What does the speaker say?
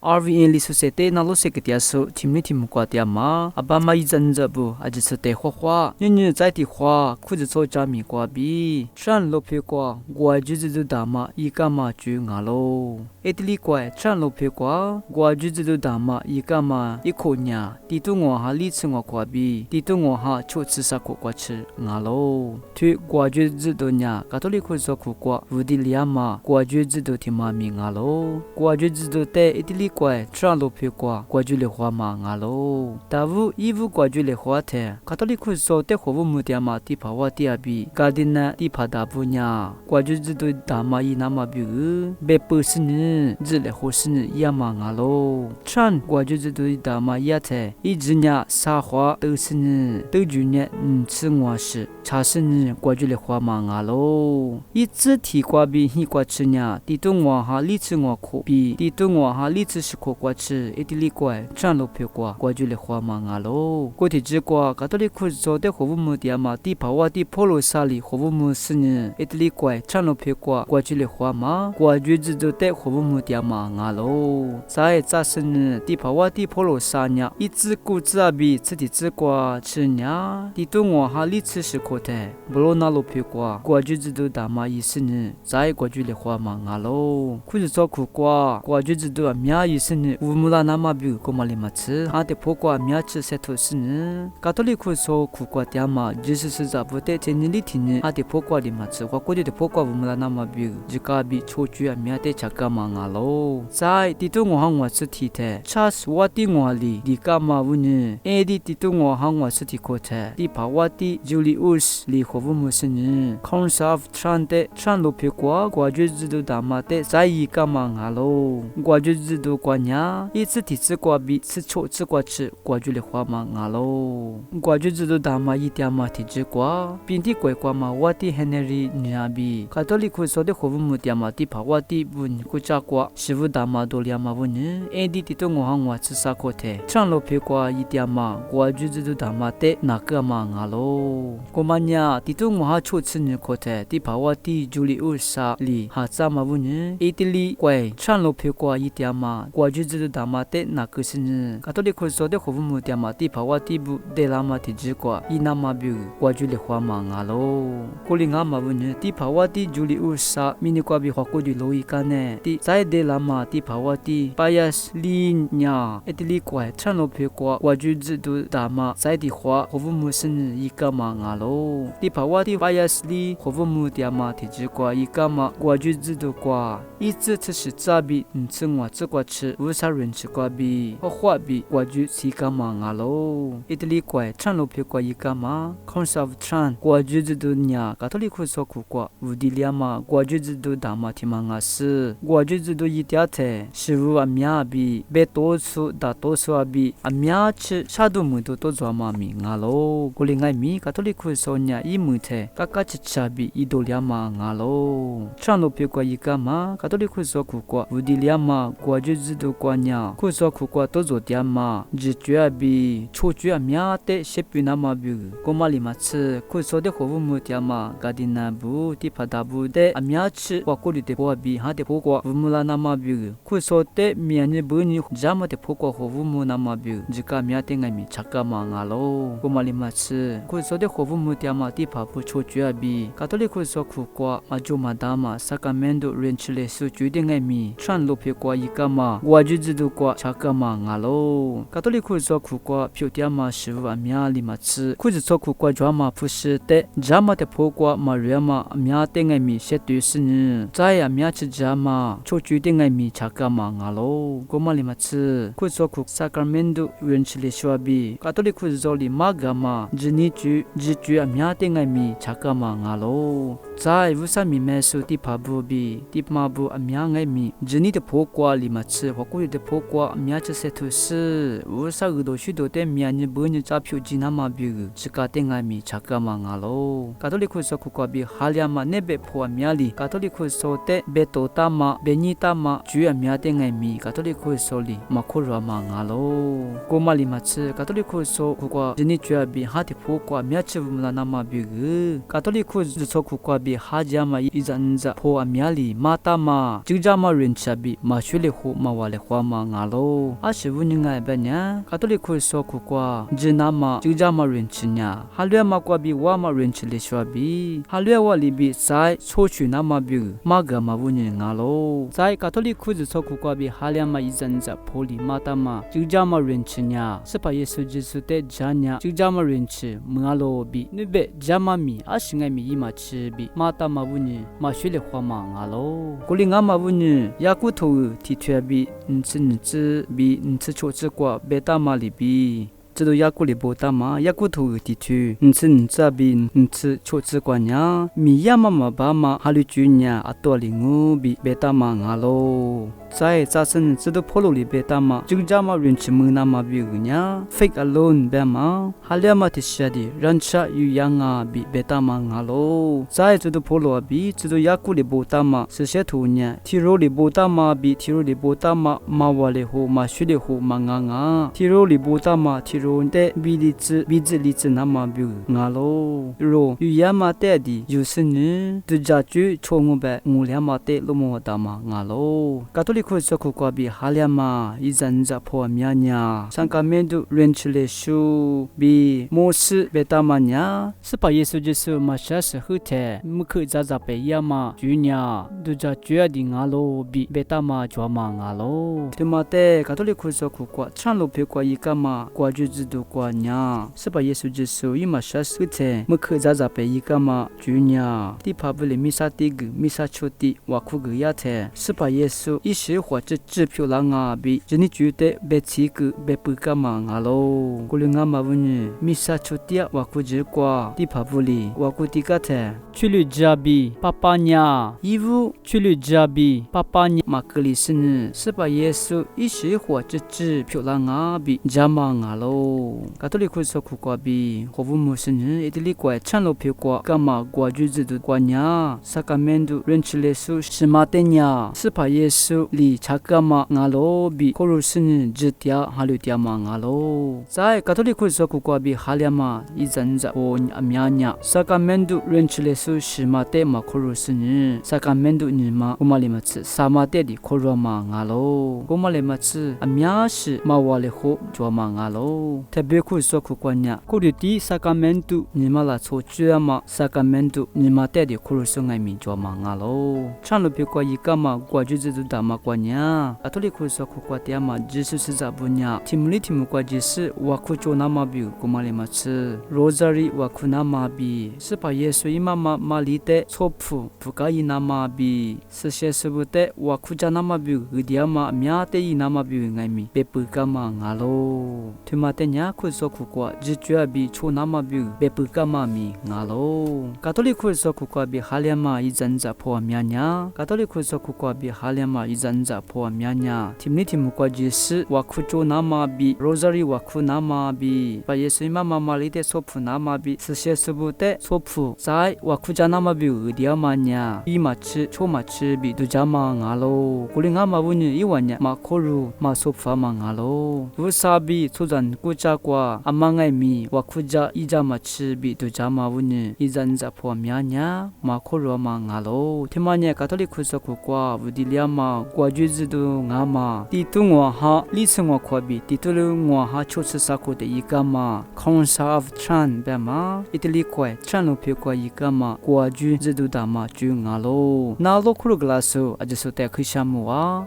RVN li societe na lo seketia so timni timkwa tia ma abama izanja bu ajisate khwa nyu zai ti khwa khu zo cha mi kwa bi tran lo phe kwa gwa ju dama ikama chu nga lo etli kwa tran lo phe kwa gwa ju dama ikama ikhonya ti tu ngo ha li chungwa kwa bi ti tu ngo ha chu sa ko kwa chi nga lo thu gwa ju do nya catholic khu zo khu kwa vudilia ma gwa ju do ti ma mi nga lo gwa ju do te etli kwa tran lo phe kwa gwa ju le khwa ma nga lo ta vu ivu gwa ju le khwa the catholic khu zo te khobu mu tia ma ti phawa ti abi gadina ti phada bu nya gwa ju do dama yi na ma bi be person ji le ho sin ya ma nga lo tran gwa ju do dama ya the i jinya sa khwa de sin de ju nya chi ngwa shi cha sin gwa ju le khwa ma nga lo i zi ti kwa bi hi kwa chi nya ti tu ngwa ha li chi ngwa kho bi ti tu ngwa ha li chi shi kho kwa chi etili kwa tran lo phe kwa gwa ju le khwa ma nga lo ko ti ji kwa catholic khu zo de khobu mu tia ma ti phawa ti pholo sa li khobu mu sin etili kwa tran lo phe kwa gwa ju le khwa ma gwa ju ji zo te khobu mu tia ma nga lo sai cha sin ti phawa ti pholo sa nya i zi ku za bi chi ti zi kwa chi nya ti tu ngwa ha li chi shi kho te blo na lo phe kwa gwa ju ji do da ma yi sin sai gwa ju le khwa ma nga lo khu zo khu kwa gwa ju ji do mya yi sin u mu la na ma bi ko ma le ma chi ha te pho kwa mya chi se tho sin catholic khu so khu kwa tia ma jesus za bo te chen ni thi ni ha te pho kwa li ma chi kwa ko de pho kwa u mu la na ma bi ji ka bi cho chu ya mya te cha ka ma nga lo sai ti tu ngwa ha ngwa chi thi the chas wa ti ngwa li di ka ma bu ni e di ti tu ngwa ha ngwa chi thi ko the ti pha wa ti julius li kho bu mu sin council of trante tran lo phe kwa gwa ju ji do da ma te sai yi ka ma nga lo gwa ju ji do kwa nya i chi ti chi kwa bi chi cho chi kwa chi gwa ju le khwa ma nga lo gwa ju ji do da ma yi tia ma ti ji kwa pin ti kwe kwa ma wa ti henry nya bi catholic khu so de kho bu mu tia ma ti pha wa ti bun ku cha kwa shivu da ma do lia ma bu ni e di ti to ngo ha ngwa chi sa ko the tran lo phe kwa yi tia ma gwa ju ji do da ma te na ka ma nga lo ko ma nya ti to ngo ha cho chi ni ko the ti pha wa ti julius sa li ha cha ma bu ni italy kwai tran lo phe kwa yi tia ma gwa ju ji do da ma te na ka sin catholic khu so de kho bu mu tia ma ti pha wa ti bu de la ma ti ji kwa i na ma bi gwa ju le khwa ma nga lo ko li nga ma bu ni ti pha wa ti julius sa mi ni kwa bi kho ko di lo i ka ne ti sai de la ma ti pha wa ti pius li nya italy kwai tran lo phe kwa gwa ju ji do da ma sai di khwa kho bu mu sin i ka ma nga lo ti pha wa ti pius li kho bu mu tia ma ti ji kwa i ka ma gwa ju ji do kwa i zi chi shi za bi chi ngwa chi kwa chi wu sa ren chi kwa bi ho khwa bi gwa ju si ka ma nga lo italy kwai tran lo phe kwa i ka ma council of tran gwa ju ji do nya catholic khu so khu kwa vudilia ma gwa ju ji do da ma ti ma nga si gwa ju ji do yi tia the shi wu a mya bi be to su da to su a bi a mya chi sha do mu do to zwa ma mi nga lo ko li ngai mi catholic khu so nya i mu the ka ka chi cha bi i do lia ma nga lo tran lo phe kwa i ka ma catholic khu so khu kwa vudilia ma gwa ju ji do kwa nya khu so khu kwa to zo tia ma ji chue bi cho chue mya te she pi na ma bi ko ma li ma chi khu so de kho bu mu tia ma gadina bu ti pha da bu de a mya chi kwa ko li te po bi ha te po kwa bu mu la na ma bi khu so te mya ni bu ni ja ma te po kwa ho bu mu na ma bi ji ka mya te ngai mi chaka ma nga lo ko ma li ma chi khu so de kho bu mu tia ma ti pha pu cho chue bi catholic khu so khu kwa ma jo ma da ma sacramento ren chile su chu de ngai mi tran lo phe kwa yi ka ma gwa ju ji do kwa chaka ma nga lo catholic khu so khu kwa phyo tia ma shi wa mya li ma chi khu ji so khu kwa jwa ma phu shi te ja ma te pho kwa maria ma mya te ngai mi she tu sin za ya mya chi ja ma cho chu de ngai mi chaka ma nga lo ko ma li ma chi khu so khu sacramento ren chile shwa bi catholic khu zo li ma ga ma ji ni chu ji chu a mya te ngai mi chaka ma nga lo za vu sa mi me su ti pha bu bi ti ma bu a mya ngai mi ji ni te pho kwa li ma chi ho ku de pho kwa mya chi se tu si vu sa gu do shu do te mya ni bu ni cha phyu ji na ma bi chi ka te ngai mi chaka ma nga lo catholic khu so khu kwa bi halia ma ne be pho a mya li catholic khu so te be to ta ma be ni ta ma ju a mya te ngai mi catholic khu so li ma khu ra ma nga lo ko ma li ma chi catholic khu so khu kwa ji ni chu bi ha te pho kwa mya chi bu la na ma bi catholic khu so khu kwa 比哈加嘛一阵子破阿米里马达嘛就这么人吃比嘛学里户嘛瓦里花嘛俺喽，阿是问你爱不呢？卡多里可以说苦瓜，只那么就这么人吃呢，哈略嘛瓜比瓦嘛人吃里说比，哈略瓦里比在抽取那么比嘛个嘛问你俺喽，在卡多里可以说苦瓜比哈略嘛一阵子破里马达嘛就这么人吃呢，是把耶稣基督的家呢就这么人吃，俺喽比你别这么米，阿是爱米一嘛吃比马达嘛问你嘛学里花嘛俺喽，古里俺嘛问你雅古头提出比。你吃错吃过贝塔玛里比，这都雅古里波塔玛雅古头提出，你吃比你吃错吃过呀，米亚妈妈爸妈哈里居呀阿多里乌比贝塔玛阿喽。在扎森这都破路里贝塔嘛，就这么人吃木那么比个呀 ，fake alone 贝嘛，哈里嘛提下的，人吃有样啊比贝塔嘛阿喽。在这都破路比，这都雅古里波塔嘛，是些土呢，提罗里波塔嘛比提罗里波塔嘛，马瓦里湖马雪里湖嘛啊，提罗里波塔嘛提罗的比例子那么比阿喽。罗有样嘛得的，就是呢，都家居宠物呗，我俩嘛得罗么大嘛阿喽。卡多里可说苦瓜比哈利嘛，一阵子破苗呢，上个面都认出来书比摩斯贝塔嘛呢，是把耶稣就是嘛啥是后头，没去咋被呀嘛，主呢，都家主要的阿罗比贝塔嘛做嘛阿罗，对嘛的卡多里可说苦瓜，长路皮瓜一个嘛，瓜就知道瓜呢，是把耶稣就是伊嘛啥是后头，没去咋被一个嘛，主呢，地帕布里米萨蒂个米萨丘蒂瓦库个呀头，是把耶稣一时。或者支票啦啊比，这你觉得别吃个别不干嘛啊喽？过来俺嘛问你，米萨出点我估计过，地帕布里我估计个的，去了加比爸爸呀，衣服去了加比爸爸呀，马克里斯呢，是把耶稣一时或者支票啦啊比，加嘛啊喽？卡多里可说苦瓜比，何不莫是呢？一点里怪长路票瓜，干嘛瓜就知道瓜呀？萨卡门杜认出来说是马天呀，是把耶稣里。查克嘛阿罗比，可如是呢，只条哈鲁条嘛阿罗。在卡多里克说苦瓜比哈利嘛，一阵子哦阿米亚呀，萨卡门杜认出来说是马天嘛，可如是呢，萨卡门杜尼嘛，我们里嘛吃萨马天的可如嘛阿罗，我们里嘛吃阿米亚是马瓦里火做嘛阿罗。特别可说苦瓜呀，可如的萨卡门杜尼嘛啦做主要嘛，萨卡门杜尼嘛天的可如是爱米做嘛阿罗。长路别过一个嘛，过就知道大嘛过。卡多里克说苦瓜的嘛，只是在不呢。提姆瓜只是瓦库做那么比，古马里嘛吃。Rosary 瓦库那么比，是把耶稣伊妈妈马里的错普不该伊那么比，是些是不得瓦库加那么比，个dia嘛苗的伊那么比爱咪，别不干嘛阿喽。提马的伢克说苦瓜，只主要比错那么比，别不干嘛咪阿喽。卡多里克说苦瓜比哈利嘛一阵子破苗伢，卡多里克说苦瓜比哈利嘛一阵子。破苗呢，timu kwa Yesu wakucho nama bi rosary waku nama bi pa Yesu mama malite sopu nama bi sese subute sopu sai wakuja nama bi udia manya imachi chomachi bi dujama ngalo kulinga mabuni iwanya makoru masofa mangalo usabi tuzan kucha kwa amangai mi wakuja ijamachi bi dujama wuni izanza po mianya makoru mangalo timanya katolik kusaku kwa vudiliama kwa juzidu ngama titungwa ha lisungwa kwabi titulungwa ha chosasako de igama Council of Tran bema Italy kwa Tran lo phe kwa igama kwa juzidu dama ju ngalo na lo khuru glaso ajasote khishamu wa